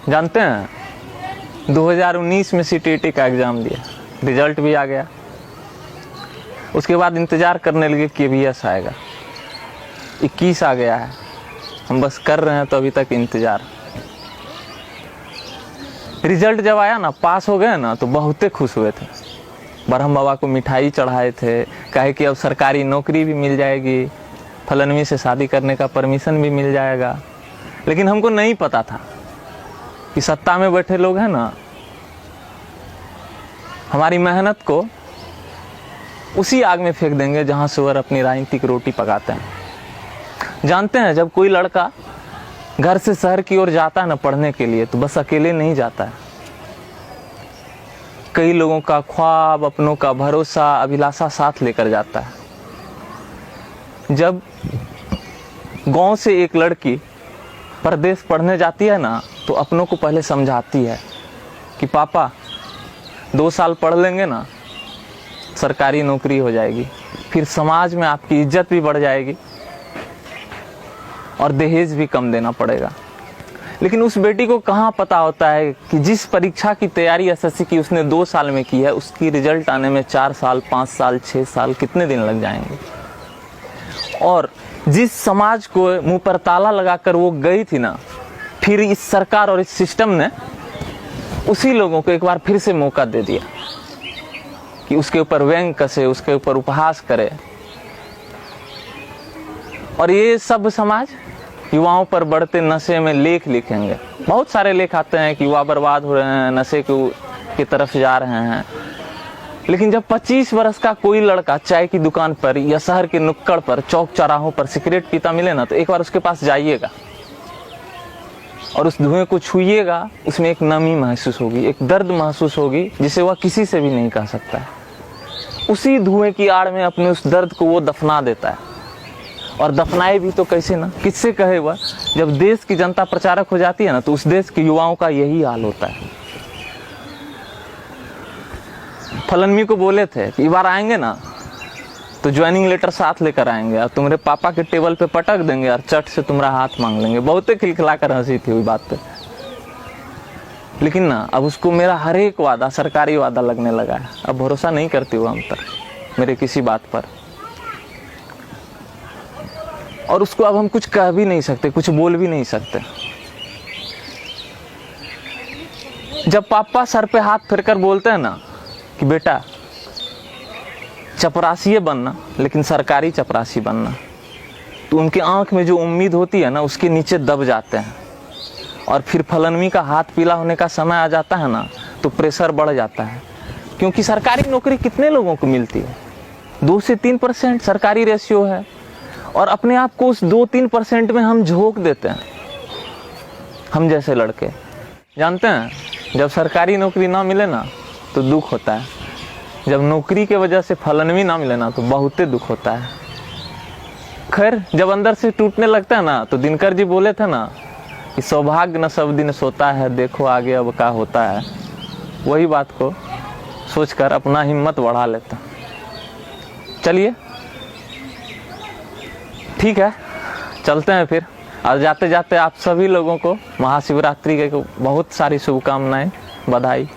जानते हैं 2019 में सीटीईटी का एग्ज़ाम दिया, रिजल्ट भी आ गया। उसके बाद इंतज़ार करने लगे कि केवीएस आएगा। 21 आ गया है, हम बस कर रहे हैं तो अभी तक इंतज़ार। रिजल्ट जब आया ना, पास हो गए ना, तो बहुते खुश हुए थे। ब्रह्म बाबा को मिठाई चढ़ाए थे, कहे कि अब सरकारी नौकरी भी मिल जाएगी, फलनवी से शादी करने का परमिशन भी मिल जाएगा। लेकिन हमको नहीं पता था कि सत्ता में बैठे लोग हैं ना, हमारी मेहनत को उसी आग में फेंक देंगे जहां सुअर अपनी राजनीतिक रोटी पकाते हैं। जानते हैं जब कोई लड़का घर से शहर की ओर जाता है ना पढ़ने के लिए, तो बस अकेले नहीं जाता है। कई लोगों का ख्वाब, अपनों का भरोसा, अभिलाषा साथ लेकर जाता है। जब गांव से एक लड़की परदेश पढ़ने जाती है ना, तो अपनों को पहले समझाती है कि पापा 2 साल पढ़ लेंगे ना, सरकारी नौकरी हो जाएगी, फिर समाज में आपकी इज्जत भी बढ़ जाएगी और दहेज भी कम देना पड़ेगा। लेकिन उस बेटी को कहाँ पता होता है कि जिस परीक्षा की तैयारी एसएससी की उसने 2 साल में की है, उसकी रिजल्ट आने में 4 साल, 5 साल, 6 साल, कितने दिन लग जाएंगे। और जिस समाज को मुंह पर ताला लगाकर वो गई थी ना, फिर इस सरकार और इस सिस्टम ने उसी लोगों को एक बार फिर से मौका दे दिया कि उसके ऊपर व्यंग कसे, उसके ऊपर उपहास करे। और ये सब समाज युवाओं पर बढ़ते नशे में लेख लिखेंगे। बहुत सारे लेख आते हैं कि युवा बर्बाद हो रहे हैं, नशे की तरफ जा रहे हैं। लेकिन जब 25 वर्ष का कोई लड़का चाय की दुकान पर या शहर के नुक्कड़ पर, चौक चौराहों पर सिगरेट पीता मिले ना, तो एक बार उसके पास जाइएगा और उस धुएं को छुइएगा। उसमें एक नमी महसूस होगी, एक दर्द महसूस होगी जिसे वह किसी से भी नहीं कह सकता है। उसी धुएं की आड़ में अपने उस दर्द को वो दफना देता है। और दफनाए भी तो कैसे ना, किससे कहे वह। जब देश की जनता प्रचारक हो जाती है ना, तो उस देश के युवाओं का यही हाल होता है। फलनवी को बोले थे कि बार आएंगे ना तो ज्वाइनिंग लेटर साथ लेकर आएंगे और तुम्हारे पापा के टेबल पे पटक देंगे और चट से तुम्हारा हाथ मांग लेंगे। बहुते खिलखिला कर हंसी थी उस बात पे। लेकिन ना अब उसको मेरा हर एक वादा सरकारी वादा लगने लगा है। अब भरोसा नहीं करती वो हम तक मेरे किसी बात पर। और उसको अब हम कुछ कह भी नहीं सकते, कुछ बोल भी नहीं सकते। जब पापा सर पे हाथ फेरकर बोलते हैं ना कि बेटा चपरासी बनना, लेकिन सरकारी चपरासी बनना, तो उनके आंख में जो उम्मीद होती है ना, उसके नीचे दब जाते हैं। और फिर फलनवी का हाथ पीला होने का समय आ जाता है ना, तो प्रेशर बढ़ जाता है। क्योंकि सरकारी नौकरी कितने लोगों को मिलती है? 2 से 3% सरकारी रेशियो है। और अपने आप को उस 2-3% में हम झोंक देते हैं, हम जैसे लड़के। जानते हैं जब सरकारी नौकरी ना मिले ना, तो दुख होता है। जब नौकरी के वजह से फलनवी ना मिले ना, तो बहुते दुख होता है। खैर जब अंदर से टूटने लगता है ना, तो दिनकर जी बोले थे ना कि सौभाग्य न सब दिन सोता है, देखो आगे अब क्या होता है। वही बात को सोचकर अपना हिम्मत बढ़ा लेता। चलिए ठीक है, चलते हैं फिर। और जाते जाते आप सभी लोगों को महाशिवरात्रि के बहुत सारी शुभकामनाएं, बधाई।